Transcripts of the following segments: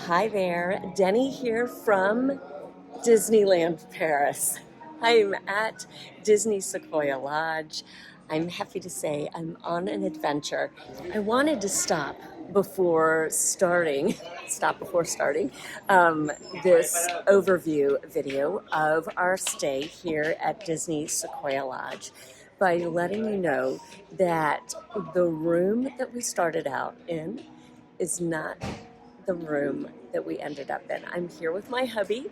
Hi there, Denny here from Disneyland Paris. I'm at Disney Sequoia Lodge. I'm happy to say I'm on an adventure. I wanted to before starting, stop before starting this overview video of our stay here at Disney Sequoia Lodge by letting you know that the room that we started out in is not the room that we ended up in. I'm here with my hubby.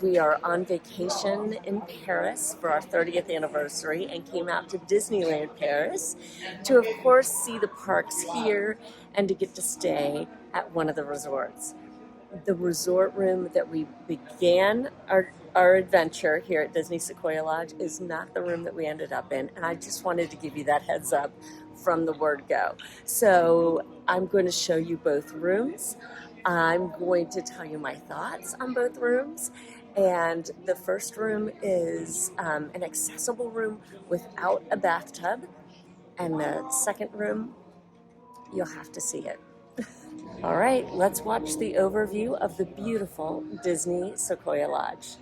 We are on vacation in Paris for our 30th anniversary and came out to Disneyland Paris to, of course, see the parks here and to get to stay at one of the resorts. The resort room that we began our adventure here at Disney Sequoia Lodge is not the room that we ended up in, and I just wanted to give you that heads up from the word go. So I'm going to show you both rooms. I'm going to tell you my thoughts on both rooms. And the first room is an accessible room without a bathtub. And the second room, you'll have to see it. All right, let's watch the overview of the beautiful Disney Sequoia Lodge.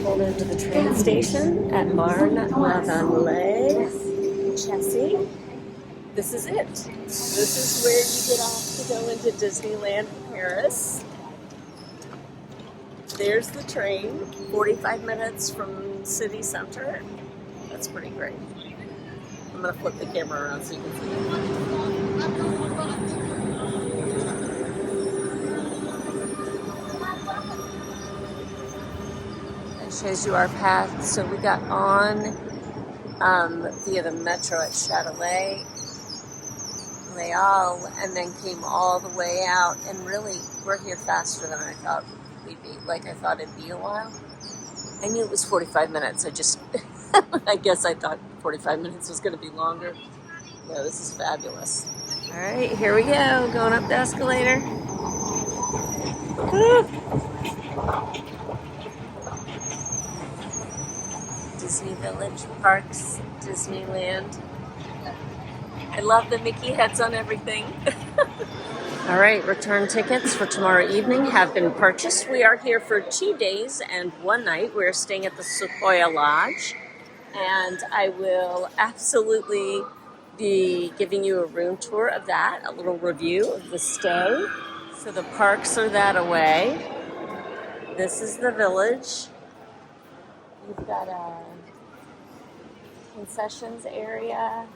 Pulled into the train station at Marne-la-Vallée, Chessy. This is it. This is where you get off to go into Disneyland Paris. There's the train, 45 minutes from city center. That's pretty great. I'm going to flip the camera around so you can see it. Shows you our path. So we got on via the metro at Châtelet, Leal, and then came all the way out. And really, we're here faster than I thought we'd be. Like I thought it'd be a while. I knew it was 45 minutes. I guess I thought 45 minutes was going to be longer. No, this is fabulous. All right, here we go. Going up the escalator. Woo. Disney Village, Parks, Disneyland. I love the Mickey heads on everything. All right, return tickets for tomorrow evening have been purchased. We are here for 2 days and 1 night. We're staying at the Sequoia Lodge, and I will absolutely be giving you a room tour of that, a little review of the stay. So the parks are that away. This is the village. You've got a concessions area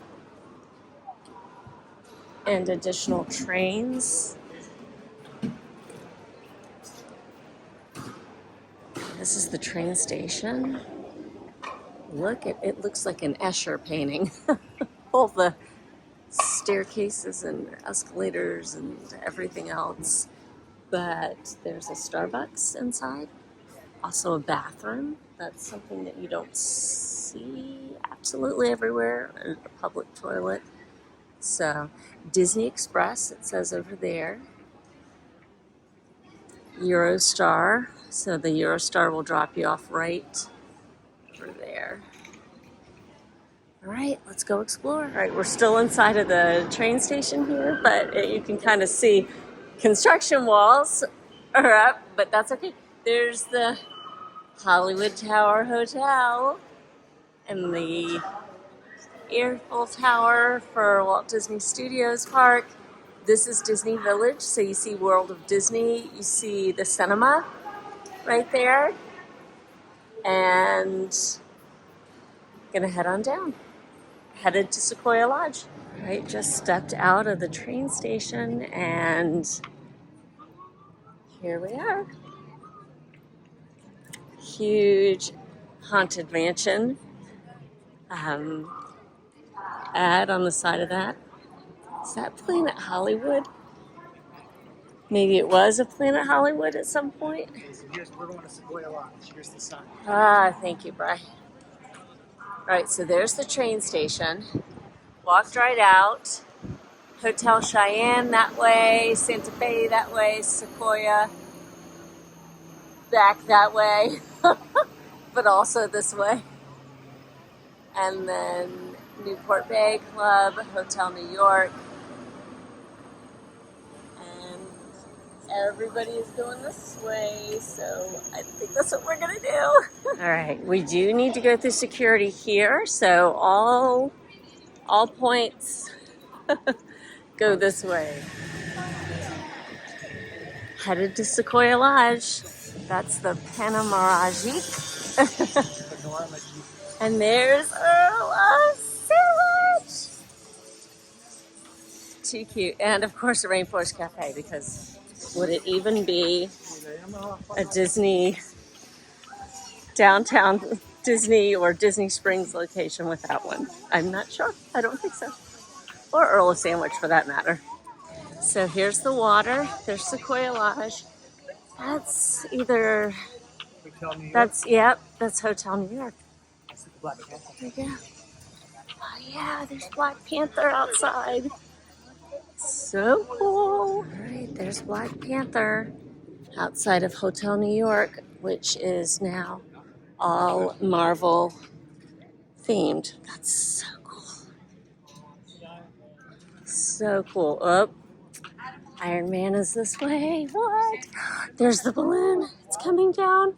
and additional trains. This is the train station. Look, it looks like an Escher painting. All the staircases and escalators and everything else. But there's a Starbucks inside. Also a bathroom. That's something that you don't see absolutely everywhere. A public toilet. So, Disney Express, it says over there. Eurostar. So the Eurostar will drop you off right over there. All right, let's go explore. All right, we're still inside of the train station here, but you can kind of see construction walls are up, but that's okay. There's the Hollywood Tower Hotel and the Eiffel Tower for Walt Disney Studios Park. This is Disney Village, so you see World of Disney, you see the cinema right there, and gonna head on down. Headed to Sequoia Lodge. Right, just stepped out of the train station, and here we are. Huge haunted mansion. ad on the side of that. Is that Planet Hollywood? Maybe it was a Planet Hollywood at some point. We're going to Sequoia Lodge. Here's the sign. Ah, thank you, Bri. All right, so there's the train station. Walked right out. Hotel Cheyenne that way, Santa Fe that way, Sequoia back that way, but also this way. And then Newport Bay Club, Hotel New York. And everybody is going this way, so I think that's what we're gonna do. All right, we do need to go through security here, so all points go this way. Headed to Sequoia Lodge. That's the Panamaraji. And there's a sandwich. Too cute. And of course, a Rainforest Cafe, because would it even be a Disney downtown Disney or Disney Springs location without one? I'm not sure. I don't think so. Or Earl of Sandwich for that matter. So here's the water. There's Sequoia Lodge. That's either, that's Hotel New York. There you go. Oh yeah, there's Black Panther outside. So cool. All right, there's Black Panther outside of Hotel New York, which is now all Marvel themed. That's so cool. So cool. Oh, Iron Man is this way. What? There's the balloon. It's coming down.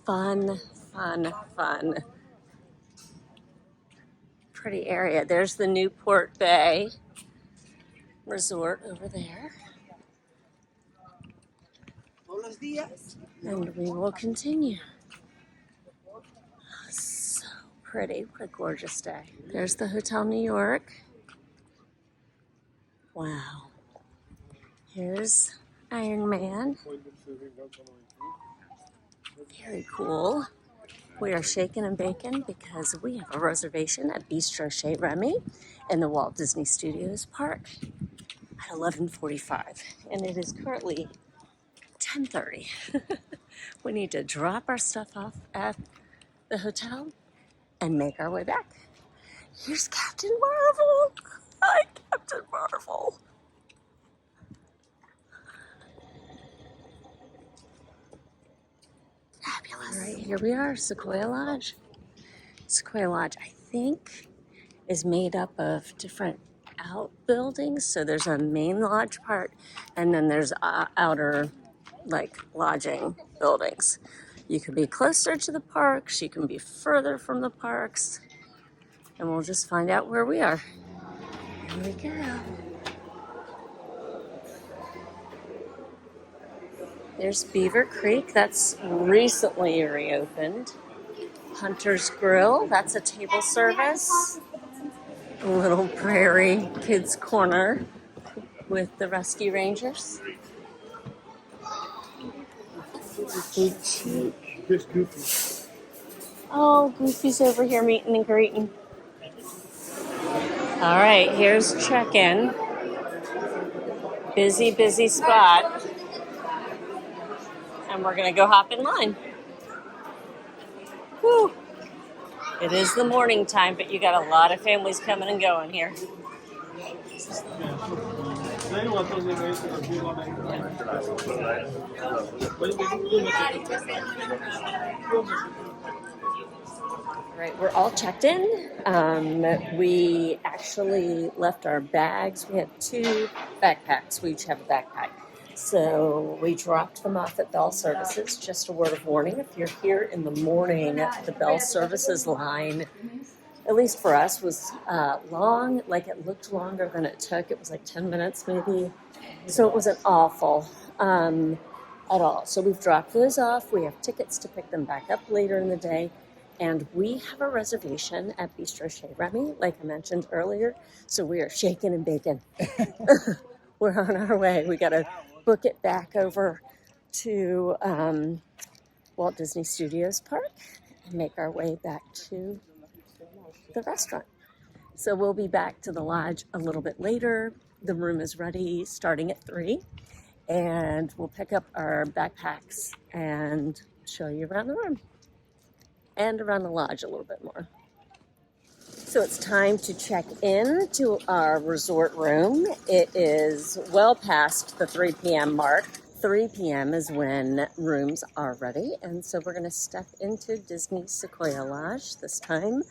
Fun, fun, fun. Pretty area. There's the Newport Bay Resort over there. And we will continue. So pretty. What a gorgeous day. There's the Hotel New York. Wow. Here's Iron Man. Very cool. We are shaking and baking because we have a reservation at Bistro Chez Remy in the Walt Disney Studios Park at 11:45, and it is currently 10:30. We need to drop our stuff off at the hotel and make our way back. Here's Captain Marvel. Hi, Captain Marvel. Fabulous. All right, here we are, Sequoia Lodge. Sequoia Lodge, I think, is made up of different outbuildings. So there's a main lodge part, and then there's outer, like, lodging buildings. You can be closer to the parks, you can be further from the parks, and we'll just find out where we are. Here we go. There's Beaver Creek, that's recently reopened. Hunter's Grill, that's a table service. A little Prairie Kids Corner with the Rescue Rangers. Boutique. Oh, Goofy's over here meeting and greeting. All right, here's check-in. Busy, busy spot. And we're gonna go hop in line. Whew. It is the morning time, but you got a lot of families coming and going here. Right, we're all checked in. We actually left our bags. We had 2 backpacks. We each have a backpack. So we dropped them off at Bell Services. Just a word of warning, if you're here in the morning, the Bell Services line, at least for us, was long. Like, it looked longer than it took. It was like 10 minutes maybe. So it wasn't awful at all. So we've dropped those off. We have tickets to pick them back up later in the day. And we have a reservation at Bistro Chez Remy, like I mentioned earlier. So we are shaking and baking. We're on our way. We got to book it back over to Walt Disney Studios Park. and make our way back to the restaurant. So we'll be back to the lodge a little bit later. The room is ready starting at 3, and we'll pick up our backpacks and show you around the room and around the lodge a little bit more. So it's time to check in to our resort room. It is well past the 3 p.m. mark. 3 p.m. is when rooms are ready, and so we're going to step into Disney Sequoia Lodge this time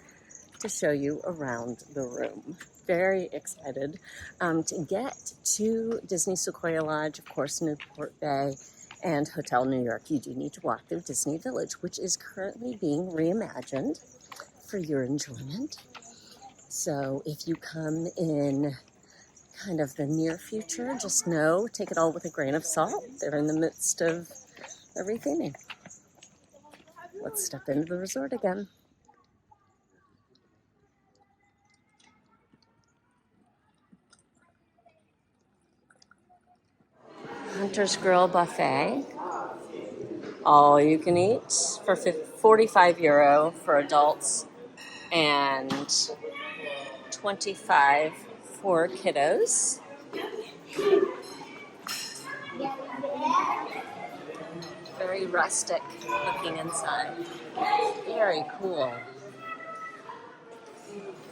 to show you around the room. Very excited to get to Disney Sequoia Lodge, of course, Newport Bay and Hotel New York. You do need to walk through Disney Village, which is currently being reimagined for your enjoyment. So if you come in kind of the near future, just know, take it all with a grain of salt. They're in the midst of retheming. Let's step into the resort again. Hunter's Grill Buffet. All you can eat for 45 euro for adults and 25 for kiddos. Very rustic looking inside. Very cool.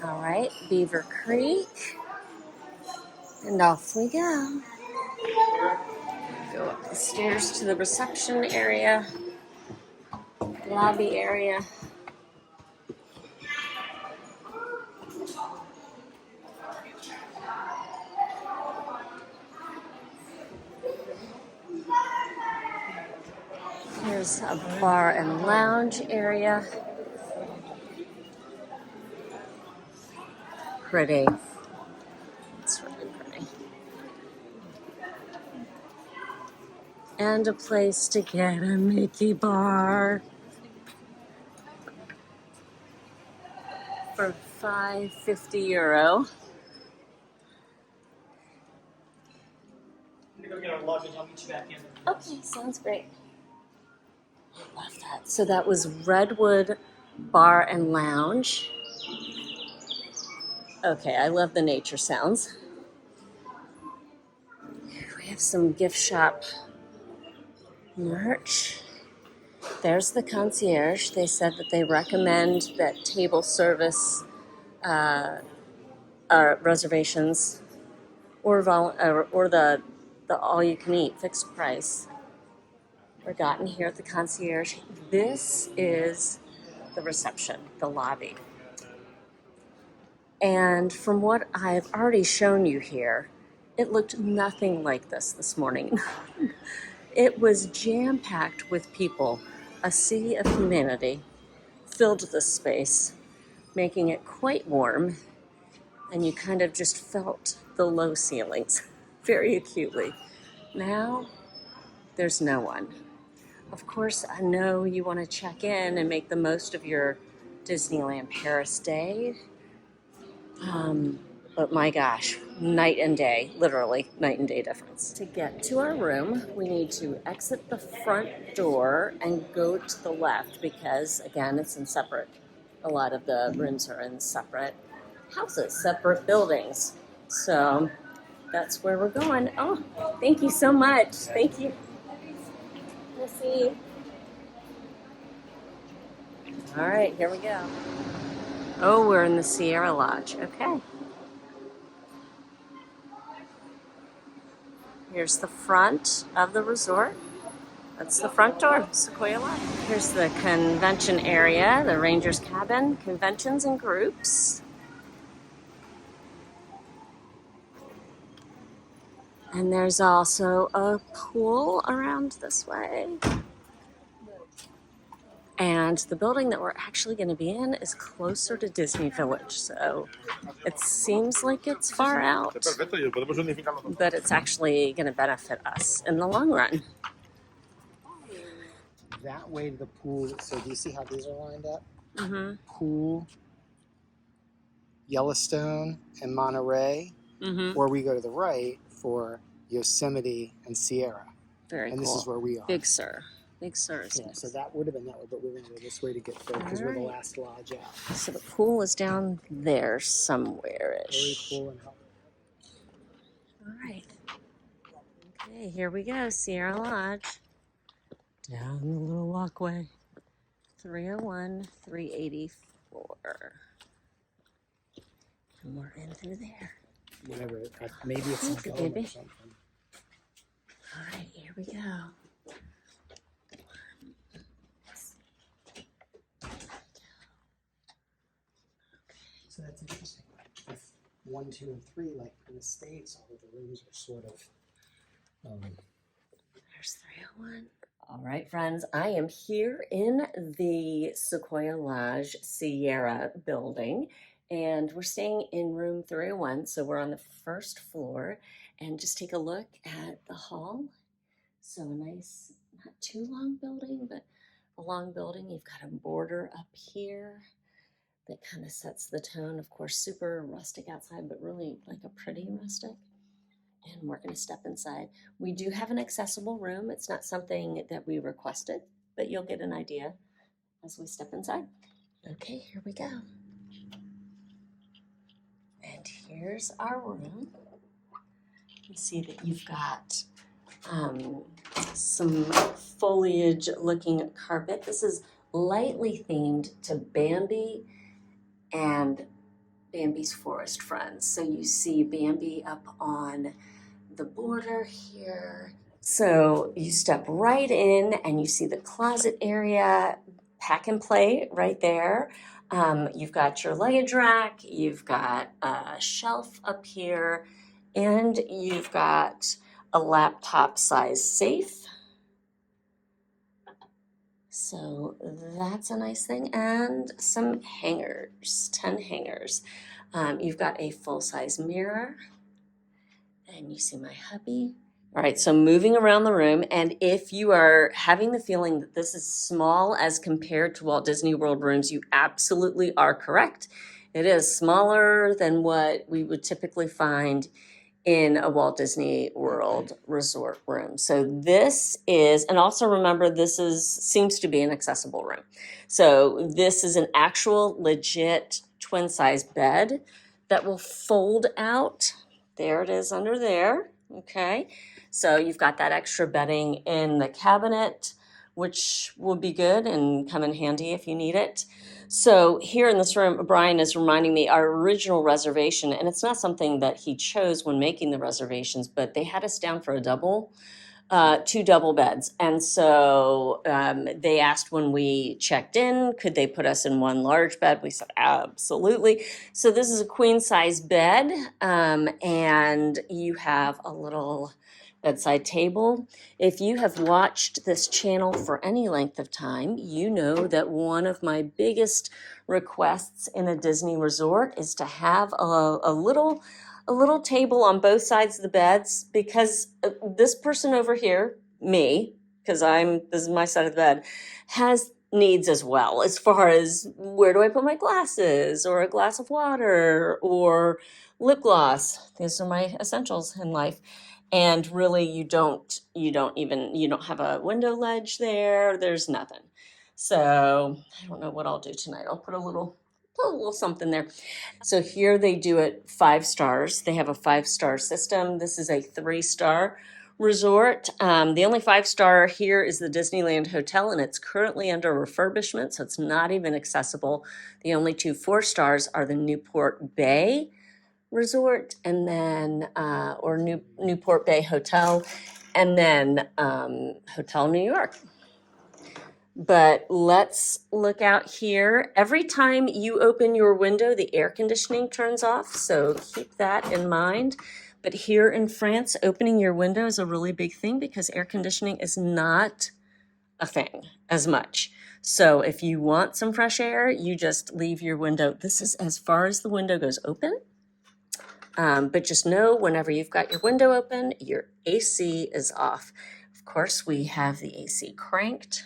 All right, Beaver Creek. And off we go. Go up the stairs to the reception area, lobby area. Here's a bar and lounge area. Pretty. It's really pretty. And a place to get a Mickey bar for €5.50. I'm gonna go get our luggage. I'll meet you back in. Okay, sounds great. I love that. So that was Redwood Bar and Lounge. Okay, I love the nature sounds. We have some gift shop merch. There's the concierge. They said that they recommend that table service reservations or the all-you-can-eat fixed price are gotten here at the concierge. This is the reception, the lobby. And from what I've already shown you here, it looked nothing like this morning. It was jam-packed with people. A sea of humanity filled the space, making it quite warm, and you kind of just felt the low ceilings very acutely. Now, there's no one. Of course, I know you want to check in and make the most of your Disneyland Paris day. But my gosh, night and day, literally night and day difference. To get to our room, we need to exit the front door and go to the left because, again, it's in separate. A lot of the rooms are in separate houses, separate buildings. So that's where we're going. Oh, thank you so much. Thank you. We'll see you. All right, here we go. Oh, we're in the Sierra Lodge. Okay. Here's the front of the resort. That's the front door, Sequoia Lodge. Here's the convention area, the Ranger's Cabin, conventions and groups. And there's also a pool around this way. And the building that we're actually going to be in is closer to Disney Village. So it seems like it's far out, but it's actually going to benefit us in the long run. That way to the pool. So do you see how these are lined up? Mm-hmm. Pool, Yellowstone, and Monterey. Mm-hmm. Or we go to the right for Yosemite and Sierra. Very and cool. This is where we are. Big Sur. Big Sur's. Yeah, so that would have been that way, but we're going to go this way to get there because we're the Alright. last lodge out. So the pool is down there somewhere-ish. Very cool and hot. All right. Okay, here we go. Sierra Lodge. Down the little walkway. 301, 384. And we're in through there. Whatever. Maybe it's Thank you, gum baby. or something. All right, here we go. So that's interesting. With 1, 2, and 3, like in the States, all of the rooms are sort of. There's 301. All right, friends, I am here in the Sequoia Lodge Sierra building, and we're staying in room 301. So we're on the first floor, and just take a look at the hall. So a nice, not too long building, but a long building. You've got a border up here that kind of sets the tone. Of course, super rustic outside, but really like a pretty rustic. And we're going to step inside. We do have an accessible room. It's not something that we requested, but you'll get an idea as we step inside. Okay, here we go. And here's our room. You see that you've got some foliage looking carpet. This is lightly themed to Bambi and Bambi's forest friends. So you see Bambi up on the border here. So you step right in and you see the closet area, pack and play right there. You've got your luggage rack, you've got a shelf up here, and you've got a laptop size safe. So that's a nice thing. And some hangers, 10 hangers. You've got a full-size mirror. And you see my hubby. All right, so moving around the room, and if you are having the feeling that this is small as compared to Walt Disney World rooms, you absolutely are correct. It is smaller than what we would typically find in a Walt Disney World resort room. So this is, and also remember, seems to be an accessible room. So this is an actual legit twin size bed that will fold out. There it is under there, okay? So you've got that extra bedding in the cabinet, which will be good and come in handy if you need it. So here in this room, Brian is reminding me our original reservation, and it's not something that he chose when making the reservations, but they had us down for a double, 2 double beds. And so they asked when we checked in, could they put us in one large bed? We said, absolutely. So this is a queen size bed, and you have a little bedside table. If you have watched this channel for any length of time, you know that one of my biggest requests in a Disney resort is to have a little table on both sides of the beds, because this person over here, me, because this is my side of the bed, has needs as well, as far as where do I put my glasses, or a glass of water, or lip gloss. These are my essentials in life. And really, you don't have a window ledge there. There's nothing. So I don't know what I'll do tonight. I'll put a little something there. So here they do it 5 stars. They have a 5-star system. This is a 3-star resort. The only 5-star here is the Disneyland Hotel, and it's currently under refurbishment, so it's not even accessible. The only 2 4-stars are the Newport Bay Resort, and then Newport Bay Hotel, and then Hotel New York. But let's look out here. Every time you open your window, the air conditioning turns off, so keep that in mind. But here in France, opening your window is a really big thing because air conditioning is not a thing as much. So if you want some fresh air, you just leave your window. This is as far as the window goes open. But just know whenever you've got your window open, your AC is off. Of course, we have the AC cranked.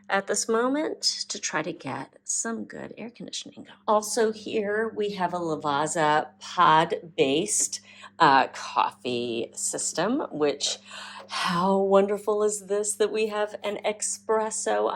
at this moment to try to get some good air conditioning. Also here we have a Lavazza pod-based coffee system, which how wonderful is this that we have an espresso.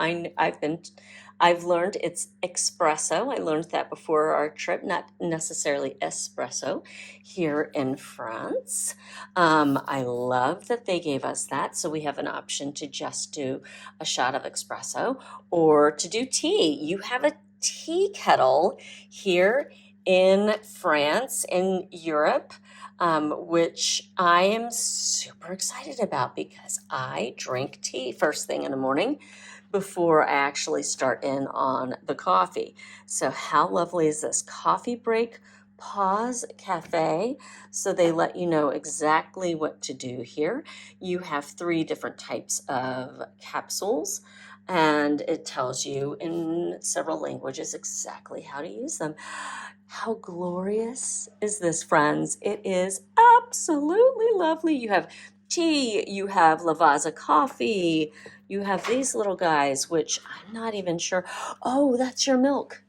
I've learned it's espresso. I learned that before our trip, not necessarily espresso here in France. I love that they gave us that. So we have an option to just do a shot of espresso or to do tea. You have a tea kettle here in France, in Europe, which I am super excited about because I drink tea first thing in the morning before I actually start in on the coffee. So how lovely is this? Coffee break, pause cafe. So they let you know exactly what to do here. You have 3 different types of capsules, and it tells you in several languages exactly how to use them. How glorious is this, friends? It is absolutely lovely. You have tea, you have Lavazza coffee, you have these little guys, which I'm not even sure. Oh, that's your milk.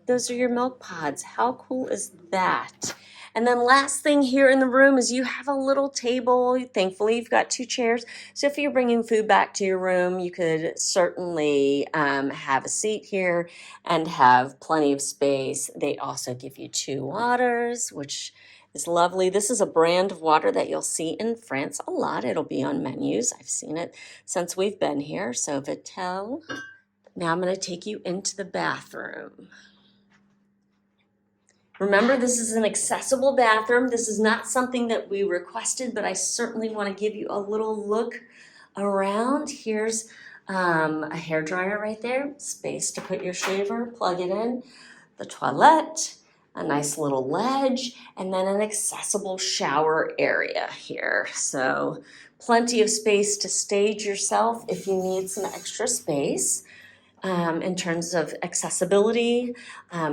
Those are your milk pods. How cool is that? And then last thing here in the room is you have a little table. Thankfully, you've got 2 chairs. So if you're bringing food back to your room, you could certainly have a seat here and have plenty of space. They also give you 2 waters, which is lovely. This is a brand of water that you'll see in France a lot. It'll be on menus. I've seen it since we've been here. So Vittel. Now I'm going to take you into the bathroom. Remember, this is an accessible bathroom. This is not something that we requested, but I certainly want to give you a little look around. Here's a hairdryer right there, space to put your shaver, plug it in, the toilet, a nice little ledge, and then an accessible shower area here. So plenty of space to stage yourself if you need some extra space. In terms of accessibility,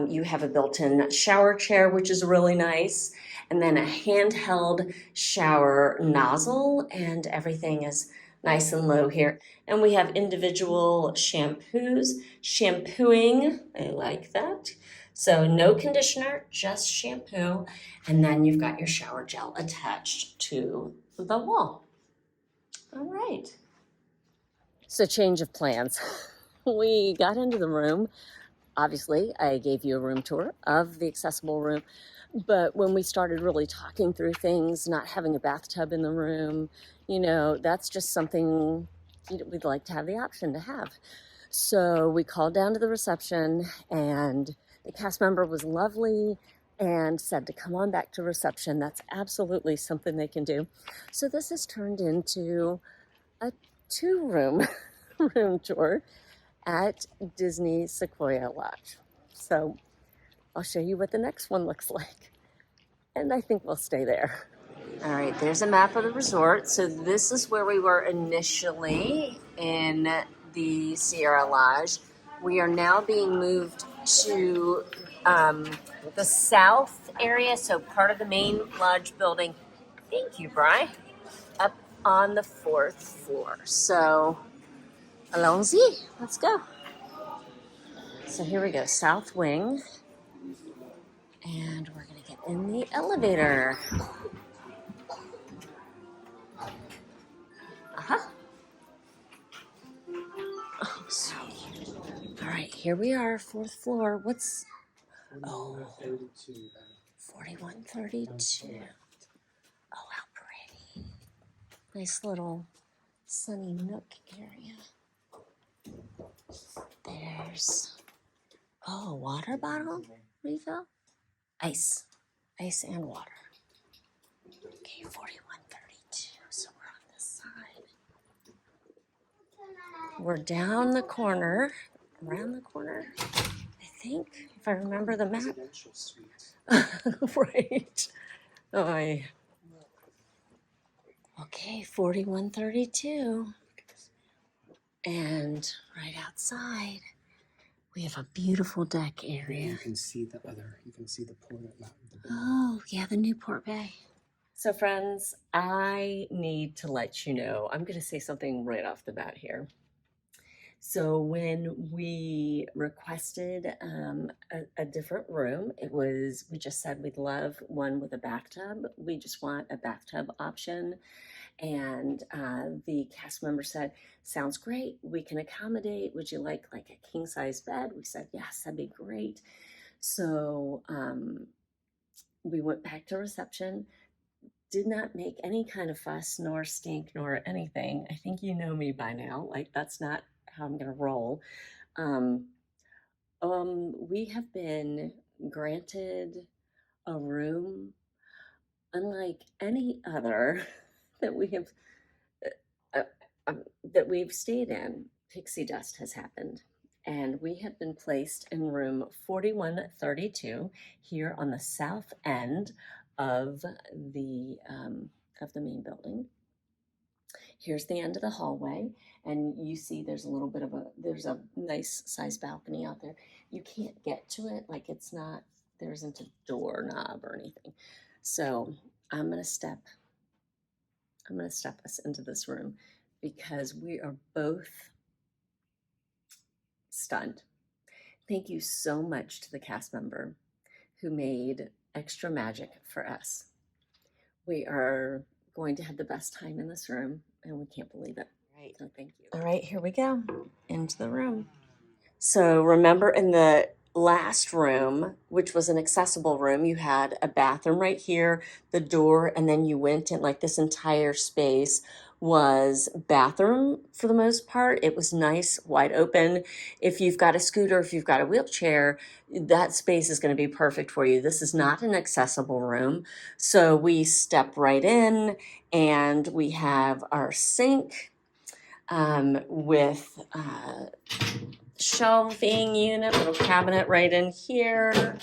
you have a built-in shower chair, which is really nice, and then a handheld shower nozzle, and everything is nice and low here. And we have individual shampoos, shampooing, I like that. So no conditioner, just shampoo, and then you've got your shower gel attached to the wall. All right. So change of plans. We got into the room. Obviously, I gave you a room tour of the accessible room, but when we started really talking through things, not having a bathtub in the room, that's just something we'd like to have the option to have. So we called down to the reception, and the cast member was lovely and said to come on back to reception. That's absolutely something they can do. So this has turned into a 2-room room tour at Disney Sequoia Lodge. So I'll show you what the next one looks like. And I think we'll stay there. All right, there's a map of the resort. So this is where we were initially in the Sierra Lodge. We are now being moved to the south area, so part of the main lodge building. Thank you, Bri. Up on the 4th floor. So, allons-y, let's go. So here we go, south wing, and we're gonna get in the elevator. Oh, so cute. All right, here we are, 4th floor. What's, 4132. Oh, how pretty. Nice little sunny nook area. There's, water bottle refill. Ice and water. Okay, 4132, so we're on this side. We're down the corner, around the corner, I think, if I remember the map. Residential suite. Right. Okay, 4132. And right outside, we have a beautiful deck area. You can see the port at the Oh, yeah, the Newport Bay. So friends, I need to let you know, I'm going to say something right off the bat here. So when we requested a different room, we just said we'd love one with a bathtub. We just want a bathtub option. And the cast member said, sounds great. We can accommodate. Would you like a king size bed? We said, yes, that'd be great. So we went back to reception, did not make any kind of fuss nor stink nor anything. I think you know me by now. Like, that's not how I'm going to roll. Um, we have been granted a room unlike any other that we have uh, that we've stayed in. Pixie dust has happened, and we have been placed in room 4132 here on the south end of the main building. Here's the end of the hallway, and you see there's a nice size balcony out there. You can't get to it, like there isn't a doorknob or anything. So I'm gonna step us into this room because we are both stunned. Thank you so much to the cast member who made extra magic for us. We are going to have the best time in this room, and we can't believe it. Right. So thank you. All right, here we go into the room. So remember, in the last room, which was an accessible room, you had a bathroom right here, the door, and then you went in, like, this entire space was bathroom for the most part. It was nice, wide open. If you've got a scooter, if you've got a wheelchair, that space is going to be perfect for you. This is not an accessible room. So we step right in, and we have our sink with shelving unit, little cabinet right in here,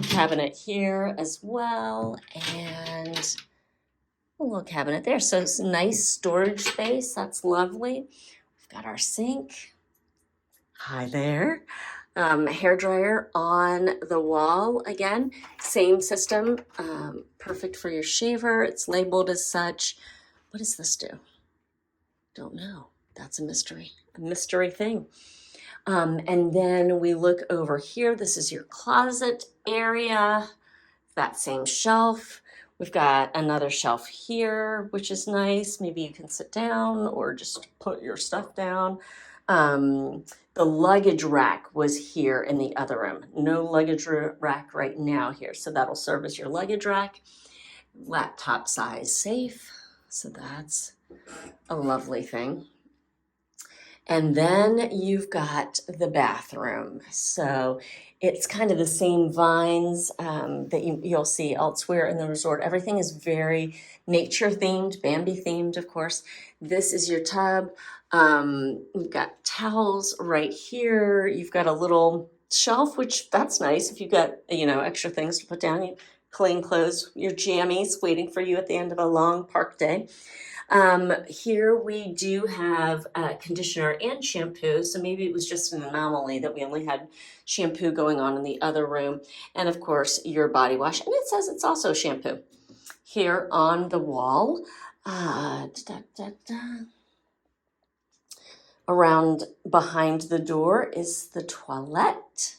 cabinet here as well, and a little cabinet there. So it's a nice storage space. That's lovely. We've got our sink. Hi there. Hair dryer on the wall again. Same system. Perfect for your shaver. It's labeled as such. What does this do? Don't know. That's a mystery thing. And then we look over here. This is your closet area. That same shelf. We've got another shelf here, which is nice. Maybe you can sit down or just put your stuff down. The luggage rack was here in the other room. No luggage rack right now here. So that'll serve as your luggage rack. Laptop size safe. So that's a lovely thing. And then you've got the bathroom. So it's kind of the same vines that you'll see elsewhere in the resort. Everything is very nature themed, Bambi themed, of course. This is your tub. You've got towels right here. You've got a little shelf, which that's nice. If you've got, extra things to put down, you clean clothes, your jammies waiting for you at the end of a long park day. Here we do have conditioner and shampoo, so maybe it was just an anomaly that we only had shampoo going on in the other room. And of course, your body wash, and it says it's also shampoo. Here on the wall, around behind the door is the toilet,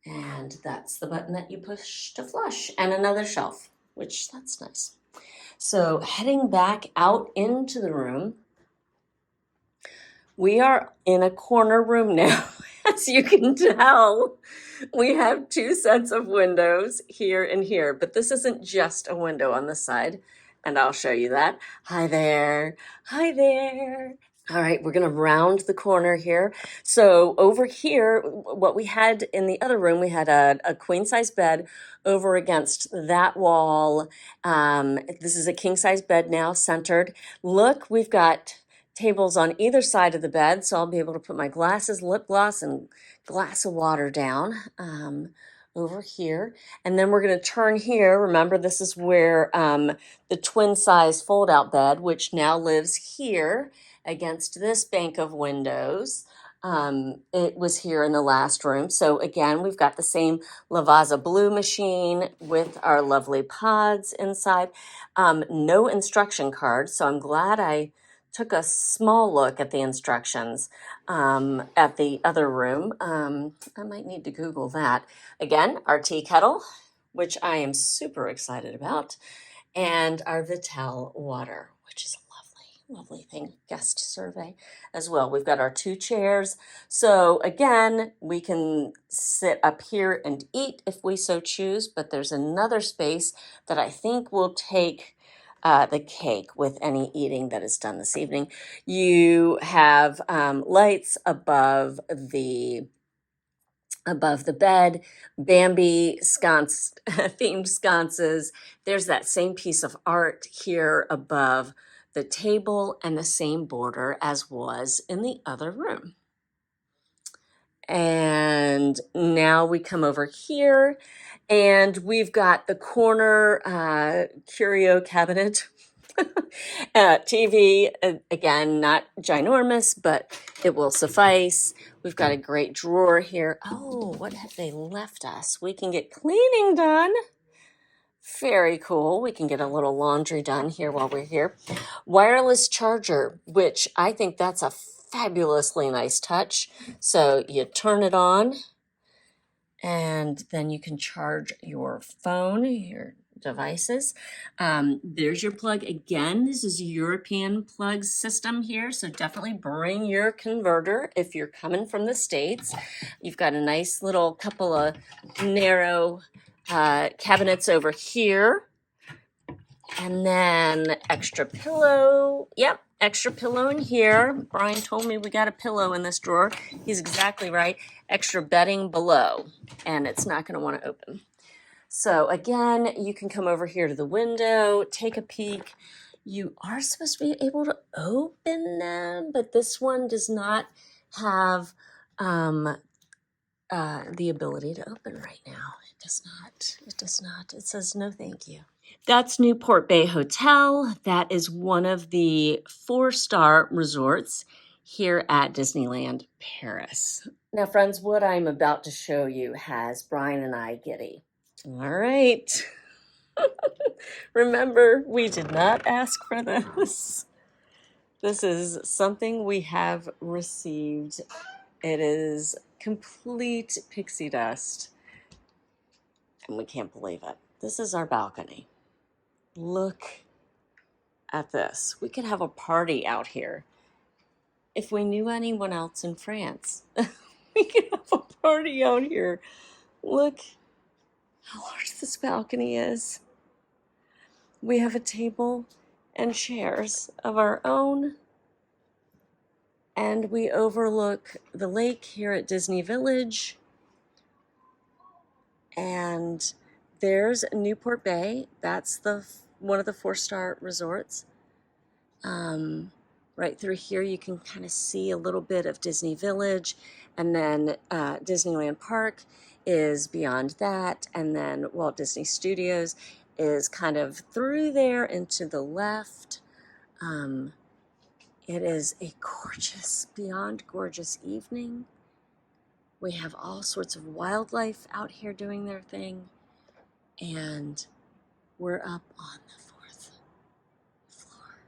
and that's the button that you push to flush, and another shelf, which that's nice. So heading back out into the room, we are in a corner room now. As you can tell, we have two sets of windows here and here, but this isn't just a window on the side, and I'll show you that. Hi there. Hi there. All right, we're going to round the corner here. So over here, what we had in the other room, we had a queen-size bed over against that wall. This is a king-size bed now, centered. Look, we've got tables on either side of the bed, so I'll be able to put my glasses, lip gloss, and glass of water down over here. And then we're going to turn here. Remember, this is where the twin-size fold-out bed, which now lives here, against this bank of windows. It was here in the last room. So again, we've got the same Lavazza blue machine with our lovely pods inside. No instruction cards, so I'm glad I took a small look at the instructions at the other room. I might need to Google that. Again, our tea kettle, which I am super excited about, and our Vitel water, which is a lovely thing. Guest survey as well. We've got our 2 chairs. So again, we can sit up here and eat if we so choose, but there's another space that I think will take the cake with any eating that is done this evening. You have lights above the bed, Bambi sconce, themed sconces. There's that same piece of art here above the table and the same border as was in the other room. And now we come over here and we've got the corner curio cabinet. TV, again, not ginormous, but it will suffice. We've got a great drawer here. Oh, what have they left us? We can get cleaning done. Very cool. We can get a little laundry done here while we're here. Wireless charger, which I think that's a fabulously nice touch. So you turn it on and then you can charge your phone, your devices. There's your plug again. This is a European plug system here, so definitely bring your converter if you're coming from the States. You've got a nice little couple of narrow cabinets over here, and then extra pillow. Yep, extra pillow in here. Brian told me we got a pillow in this drawer. He's exactly right. Extra bedding below, and it's not going to want to open. So again, you can come over here to the window, take a peek. You are supposed to be able to open them, but this one does not have the ability to open right now. It does not. It does not. It says no thank you. That's Newport Bay Hotel. That is one of the 4-star resorts here at Disneyland Paris. Now, friends, what I'm about to show you has Brian and I giddy. All right. Remember, we did not ask for this. This is something we have received. It is complete pixie dust, and we can't believe it. This is our balcony. Look at this. We could have a party out here. If we knew anyone else in France, we could have a party out here. Look how large this balcony is. We have a table and chairs of our own, and we overlook the lake here at Disney Village. And there's Newport Bay. That's one of the 4-star resorts. Right through here, you can kind of see a little bit of Disney Village, and then Disneyland Park is beyond that, and then Walt Disney Studios is kind of through there and to the left. It is a gorgeous, beyond gorgeous evening. We have all sorts of wildlife out here doing their thing, and we're up on the 4th floor.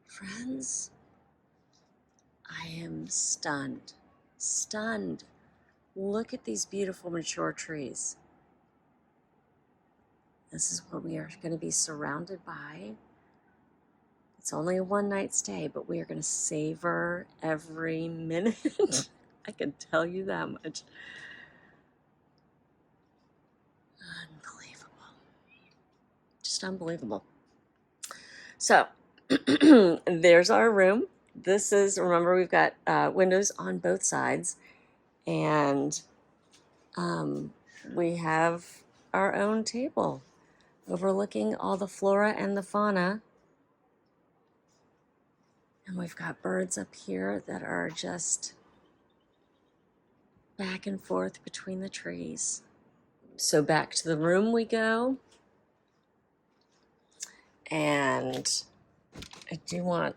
Friends, I am stunned. Look at these beautiful mature trees. This is what we are going to be surrounded by. It's only a 1-night stay, but we are going to savor every minute. I can tell you that much. Unbelievable. Just unbelievable. So, there's our room. This is, remember, we've got windows on both sides. And we have our own table overlooking all the flora and the fauna. And we've got birds up here that are just back and forth between the trees. So back to the room we go. And I do want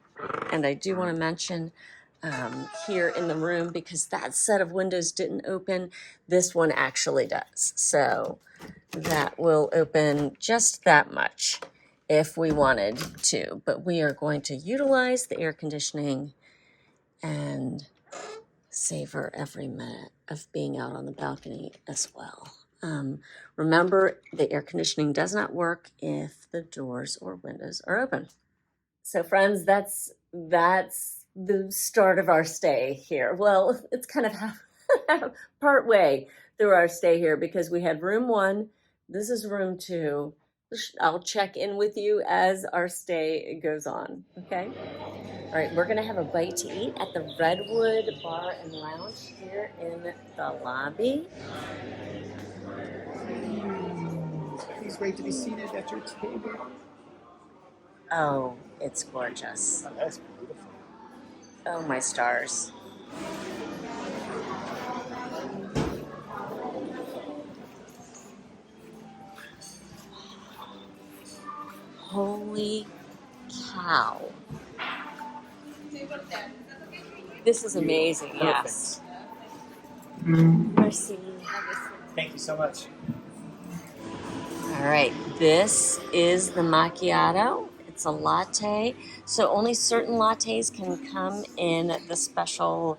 to mention here in the room, because that set of windows didn't open, this one actually does. So that will open just that much. if we wanted to, but we are going to utilize the air conditioning and savor every minute of being out on the balcony as well. Remember, the air conditioning does not work if the doors or windows are open. So friends, that's the start of our stay here. Well, it's kind of half, part way through our stay here, because we had room 1, this is room 2. I'll check in with you as our stay goes on, okay? All right, we're gonna have a bite to eat at the Redwood Bar and Lounge here in the lobby. Please wait to be seated at your table. Oh, it's gorgeous. Oh, that's beautiful. Oh, my stars. Holy cow. This is amazing, yes. Merci. Thank you so much. All right, this is the macchiato. It's a latte. So only certain lattes can come in the special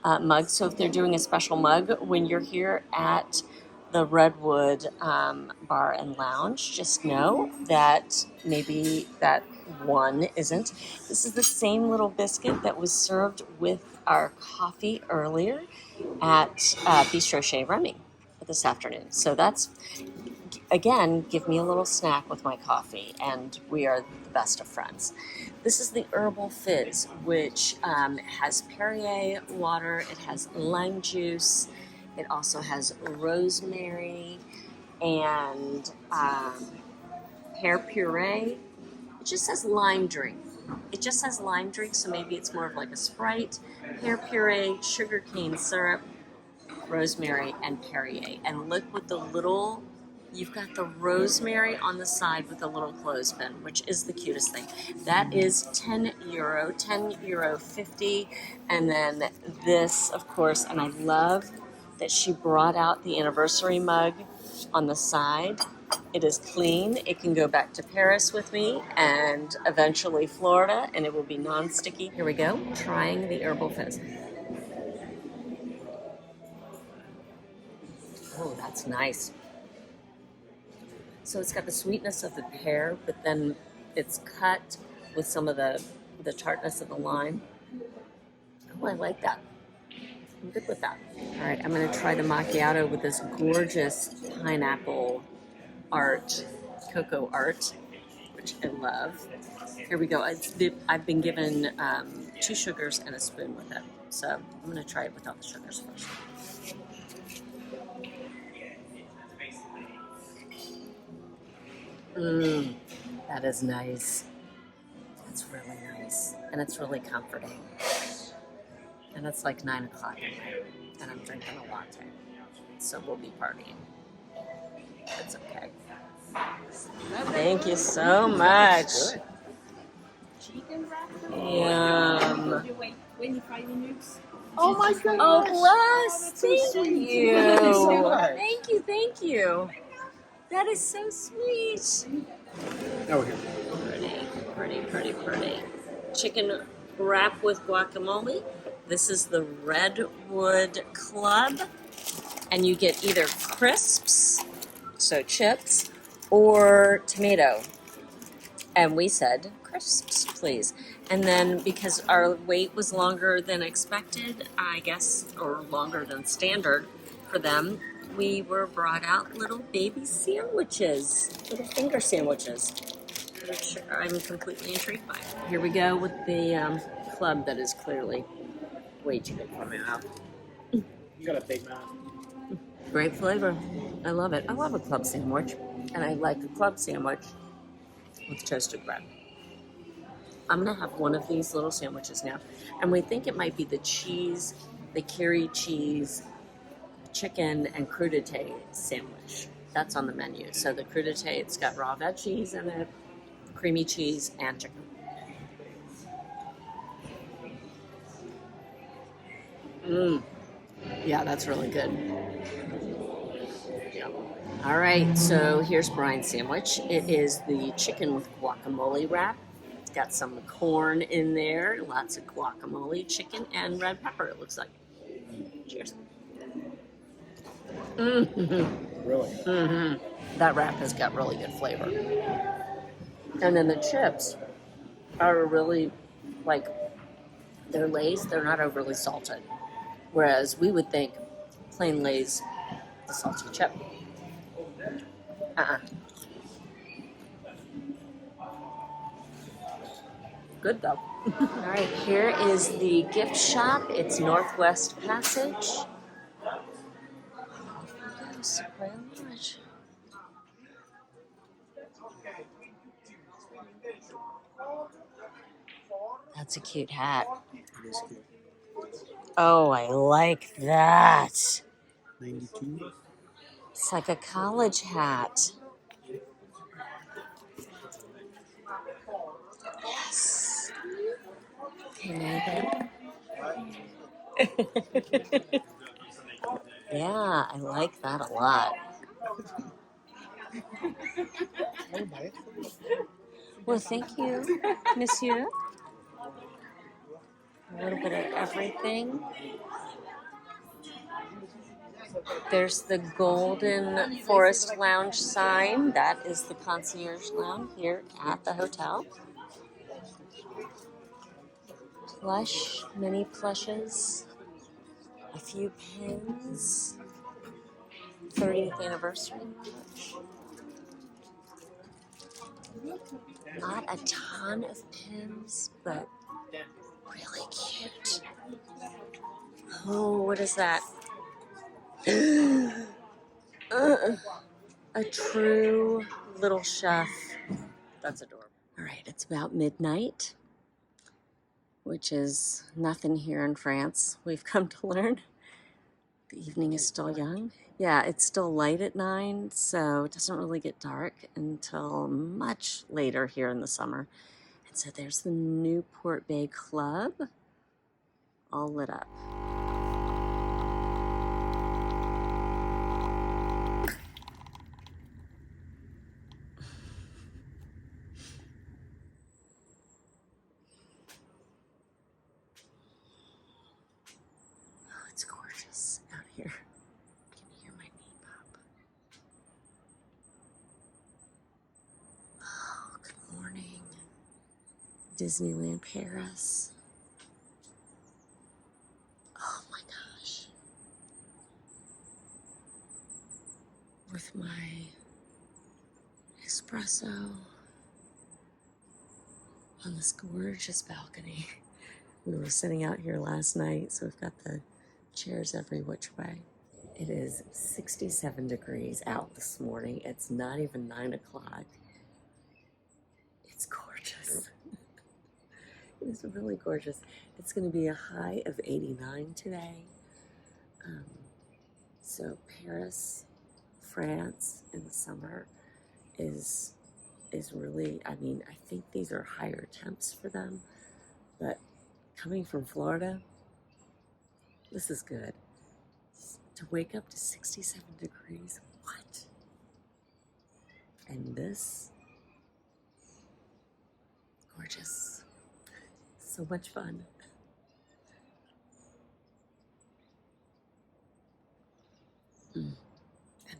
mug. So if they're doing a special mug, when you're here at the Redwood Bar and Lounge, just know that maybe that one isn't. This is the same little biscuit that was served with our coffee earlier at Bistro Chez Remy this afternoon. So that's, again, give me a little snack with my coffee, and we are the best of friends. This is the Herbal Fizz, which has Perrier water, it has lime juice, it also has rosemary and pear puree. It just says lime drink. It just says lime drink, so maybe it's more of like a Sprite, pear puree, sugarcane syrup, rosemary, and Perrier. And look with the little, you've got the rosemary on the side with a little clothespin, which is the cutest thing. That is €10.50. And then this, of course, and I love that she brought out the anniversary mug on the side. It is clean. It can go back to Paris with me and eventually Florida, and it will be non-sticky. Here we go, trying the Herbal Fizz. Oh, that's nice. So it's got the sweetness of the pear, but then it's cut with some of the tartness of the lime. Oh, I like that. I'm good with that. All right, I'm gonna try the macchiato with this gorgeous pineapple art, cocoa art, which I love. Here we go. I've been given 2 sugars and a spoon with it. So I'm gonna try it without the sugars first. That is nice. That's really nice. And it's really comforting. And it's like 9 o'clock at night, and I'm drinking a latte. So we'll be partying. It's okay. Thank you so much. Yum. Oh my goodness. Oh, bless. Thank you. Thank you so much. Thank you. That is so sweet. Oh, here. Pretty. Chicken wrap with guacamole. This is the Redwood Club. And you get either crisps, so chips, or tomato. And we said, crisps, please. And then because our wait was longer than expected, I guess, or longer than standard for them, we were brought out little baby sandwiches, little finger sandwiches, which I'm completely intrigued by. Here we go with the club that is clearly way too big for my mouth. You got a big mouth. Great flavor. I love it. I love a club sandwich, and I like a club sandwich with toasted bread. I'm gonna have one of these little sandwiches now, and we think it might be the cheese, the curry cheese, chicken and crudité sandwich. That's on the menu. So the crudité, it's got raw veggies in it, creamy cheese, and chicken. Yeah, that's really good. go. All right, so here's Brian's sandwich. It is the chicken with guacamole wrap. It's got some corn in there, lots of guacamole, chicken, and red pepper, it looks like. Cheers. Mm-hmm. Really? Mm-hmm. That wrap has got really good flavor. And then the chips are really, like, they're Lay's, they're not overly salted. Whereas we would think plain Lay's, the salty chip. Good though. All right, here is the gift shop. It's Northwest Passage. Sequoia Lodge. That's a cute hat. It is cute. Oh, I like that. 92. It's like a college hat. Yes. Okay, Nathan. Yeah, I like that a lot. Well, thank you, monsieur. A little bit of everything. There's the Golden Forest Lounge sign. That is the concierge lounge here at the hotel. Plush, many plushes, a few pins. 30th anniversary. Not a ton of pins, but really cute. Oh, what is that? A true little chef. That's adorable. All right, it's about midnight, which is nothing here in France. We've come to learn. The evening is still young. Yeah, it's still light at 9, so it doesn't really get dark until much later here in the summer. And so there's the Newport Bay Club, all lit up. Oh, it's gorgeous out here. Can you hear my knee pop? Oh, good morning. Disneyland Paris. Oh my gosh. With my espresso on this gorgeous balcony. We were sitting out here last night, so we've got the chairs every which way. It is 67 degrees out this morning. It's not even 9 o'clock. It's gorgeous. It's really gorgeous. It's going to be a high of 89 today. So Paris, France in the summer is really, I mean, I think these are higher temps for them, but coming from Florida, this is good. To wake up to 67 degrees, what? And this, gorgeous. So much fun. And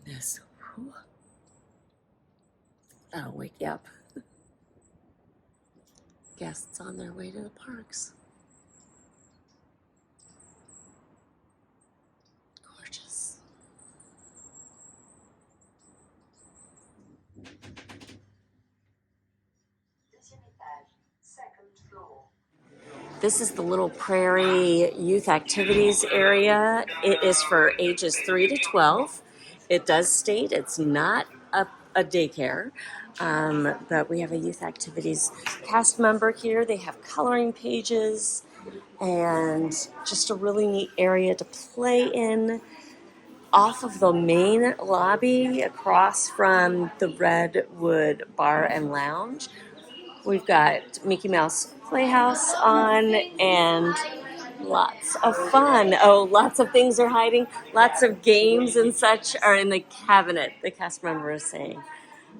this, whew, that'll wake you up. Guests on their way to the parks. Gorgeous. This is the Little Prairie Youth Activities area. It is for ages 3 to 12. It does state it's not a daycare, but we have a youth activities cast member here. They have coloring pages and just a really neat area to play in. Off of the main lobby across from the Redwood Bar and Lounge, we've got Mickey Mouse Playhouse on, and Lots of fun. Oh, lots of things are hiding. Lots of games and such are in the cabinet, the cast member is saying.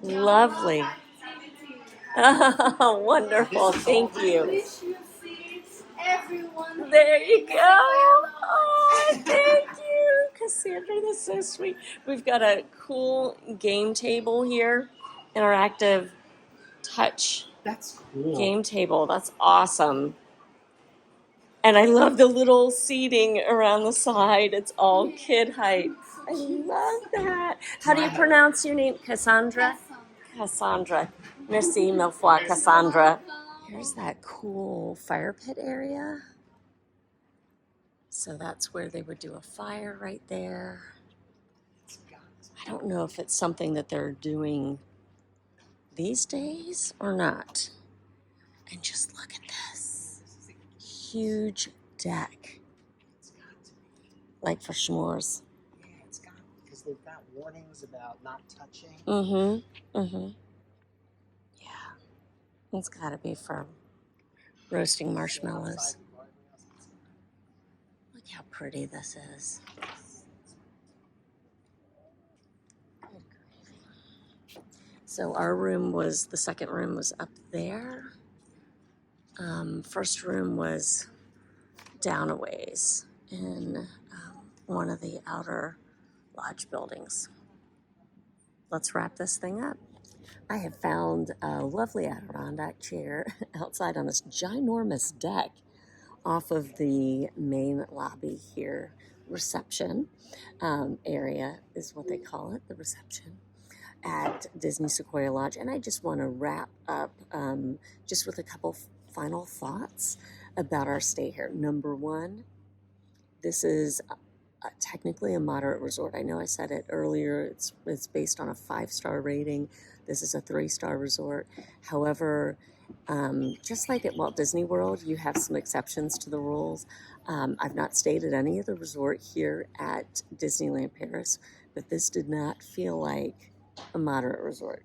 Lovely. Oh, wonderful. Thank you. There you go. Oh, thank you, Cassandra. That's so sweet. We've got a cool game table here, interactive touch That's cool. game table. That's awesome. And I love the little seating around the side. It's all kid height. I love that. How do you pronounce your name? Cassandra? Cassandra. Merci mille fois, Cassandra. Here's that cool fire pit area. So that's where they would do a fire right there. I don't know if it's something that they're doing these days or not. And just look at this. Huge deck. Like for s'mores. Yeah, it's got, because they've got warnings about not touching. Yeah. It's got to be for roasting marshmallows. Look how pretty this is. So our room was, the second room was up there. First room was down a ways in one of the outer lodge buildings. Let's wrap this thing up. I have found a lovely Adirondack chair outside on this ginormous deck off of the main lobby here. Reception area is what they call it, the reception at Disney Sequoia Lodge. And I just want to wrap up just with a couple final thoughts about our stay here. Number one, this is technically a moderate resort. I know I said it earlier, it's based on a 5-star rating. This is a 3-star resort. However, just like at Walt Disney World, you have some exceptions to the rules. I've not stayed at any of the resort here at Disneyland Paris, but this did not feel like a moderate resort.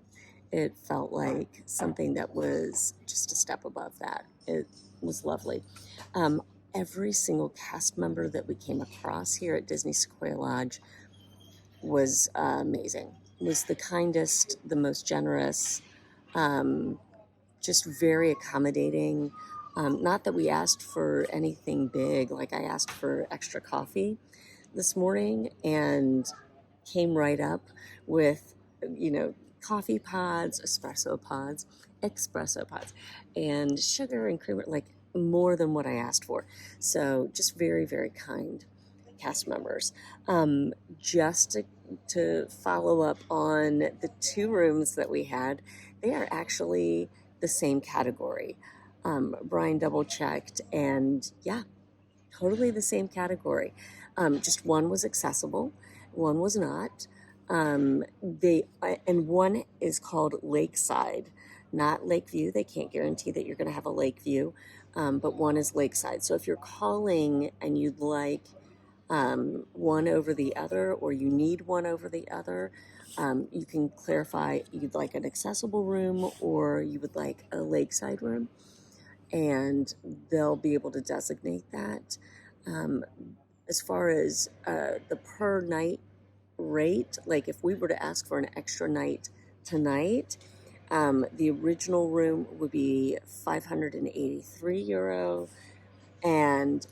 It felt like something that was just a step above that. It was lovely. Every single cast member that we came across here at Disney Sequoia Lodge was amazing. Was the kindest, the most generous, just very accommodating. Not that we asked for anything big, like I asked for extra coffee this morning and came right up with, coffee pods, espresso pods, and sugar and creamer, like more than what I asked for. So just very, very kind cast members. Just to follow up on the 2 rooms that we had, they are actually the same category. Brian double checked, and yeah, totally the same category. Just one was accessible, one was not. And one is called Lakeside, not Lakeview. They can't guarantee that you're going to have a lake view, but one is Lakeside. So if you're calling and you'd like one over the other, or you need one over the other, you can clarify you'd like an accessible room or you would like a lakeside room, and they'll be able to designate that. As far as the per night rate, like if we were to ask for an extra night tonight, the original room would be €583, and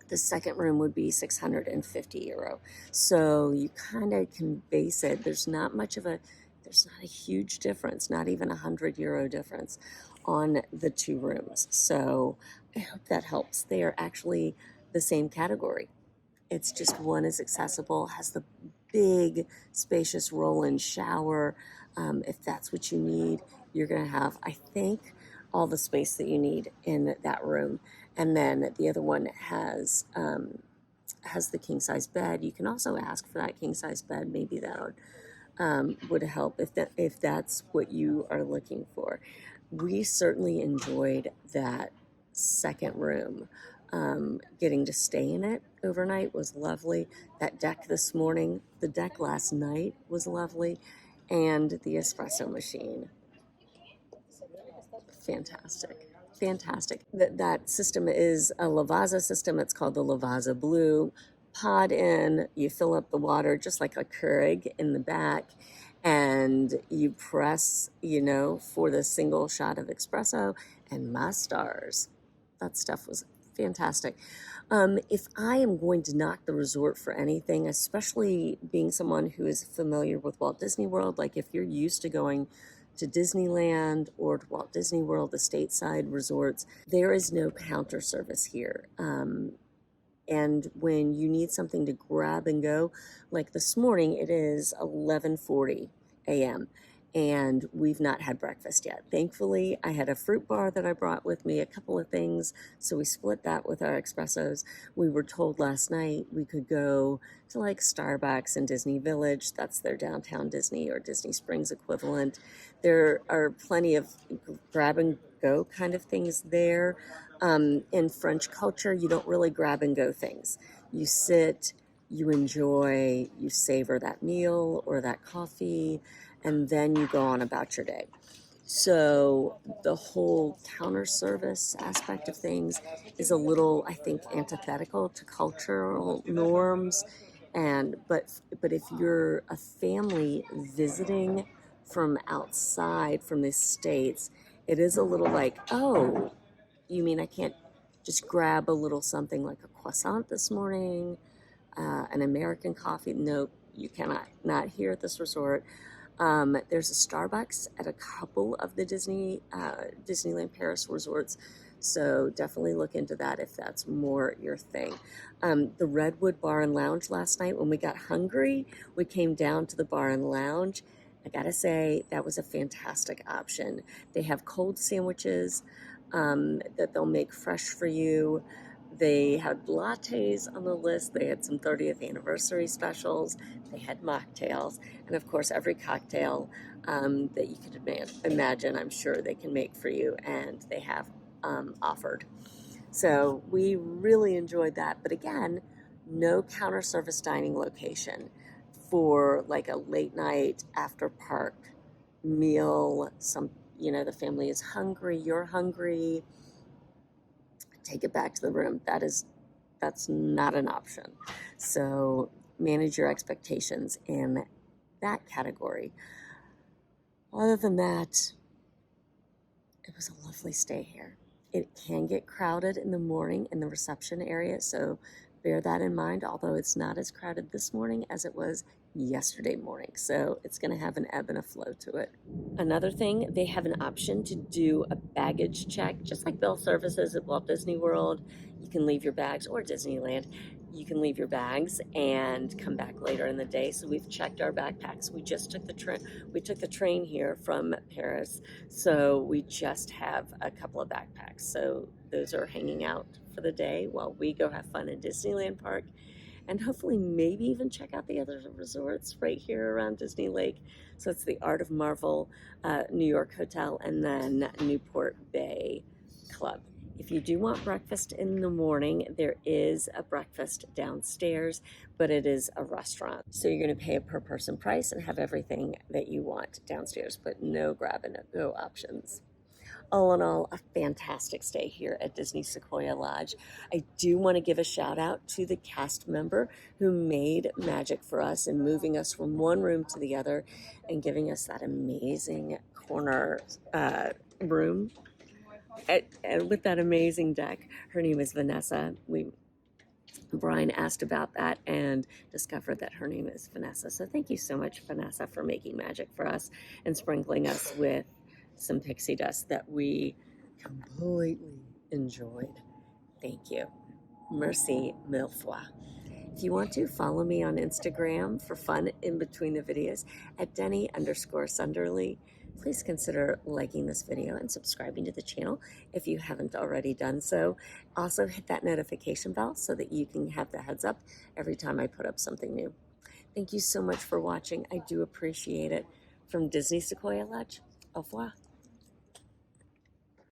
the second room would be €650. So you kind of can base it. There's not a huge difference, not even €100 difference on the 2 rooms. So I hope that helps. They are actually the same category. It's just one is accessible, has the big, spacious roll-in shower. If that's what you need, you're going to have, I think, all the space that you need in that room. And then the other one has the king-size bed. You can also ask for that king-size bed. Maybe that would help if that's what you are looking for. We certainly enjoyed that second room. Getting to stay in it overnight was lovely. That deck this morning, the deck last night was lovely, and the espresso machine. Fantastic. fantastic. That system is a Lavazza system. It's called the Lavazza Blue. Pod in, you fill up the water just like a Keurig in the back, and you press, for the single shot of espresso, and my stars. That stuff was fantastic. If I am going to knock the resort for anything, especially being someone who is familiar with Walt Disney World, like if you're used to going to Disneyland or to Walt Disney World, the stateside resorts, there is no counter service here. And when you need something to grab and go, like this morning, it is 11:40 a.m. and we've not had breakfast yet. Thankfully, I had a fruit bar that I brought with me, a couple of things, so we split that with our espressos. We were told last night we could go to like Starbucks in Disney Village. That's their downtown Disney or Disney Springs equivalent. There are plenty of grab and go kind of things there. In French culture, you don't really grab and go things. You sit, you enjoy, you savor that meal or that coffee, and then you go on about your day. So the whole counter service aspect of things is a little, I think, antithetical to cultural norms. But if you're a family visiting from outside, from the States, it is a little like, oh, you mean I can't just grab a little something like a croissant this morning, an American coffee? Nope, you cannot. Not here at this resort. There's a Starbucks at a couple of the Disneyland Paris resorts, so definitely look into that if that's more your thing. The Redwood Bar and Lounge last night, when we got hungry, we came down to the bar and lounge. I gotta say, that was a fantastic option. They have cold sandwiches that they'll make fresh for you. They had lattes on the list. They had some 30th anniversary specials. They had mocktails. And of course, every cocktail that you could imagine, I'm sure they can make for you, and they have offered. So we really enjoyed that. But again, no counter service dining location for like a late night after park meal. The family is hungry, you're hungry, take it back to the room. That's not an option. So manage your expectations in that category. Other than that, it was a lovely stay here. It can get crowded in the morning in the reception area, so bear that in mind, although it's not as crowded this morning as it was yesterday morning. So it's going to have an ebb and a flow to it. Another thing, they have an option to do a baggage check, just like Bell Services at Walt Disney World. You can leave your bags, or Disneyland. You can leave your bags and come back later in the day. So we've checked our backpacks. We just took the train. We took the train here from Paris, so we just have a couple of backpacks. So those are hanging out for the day while we go have fun in Disneyland Park, and hopefully maybe even check out the other resorts right here around Disney Lake. So it's the Art of Marvel New York Hotel, and then Newport Bay Club. If you do want breakfast in the morning, there is a breakfast downstairs, but it is a restaurant. So you're going to pay a per person price and have everything that you want downstairs, but no grab and go options. All in all, a fantastic stay here at Disney Sequoia Lodge. I do want to give a shout out to the cast member who made magic for us and moving us from one room to the other and giving us that amazing corner room. And with that amazing deck. Her name is Vanessa. Brian asked about that and discovered that her name is Vanessa. So thank you so much, Vanessa, for making magic for us and sprinkling us with some pixie dust that we completely enjoyed. Thank you. Merci mille fois. If you want to, follow me on Instagram for fun in between the videos at Denny_Sunderly. Please consider liking this video and subscribing to the channel if you haven't already done so. Also hit that notification bell so that you can have the heads up every time I put up something new. Thank you so much for watching. I do appreciate it. From Disney Sequoia Lodge, au revoir.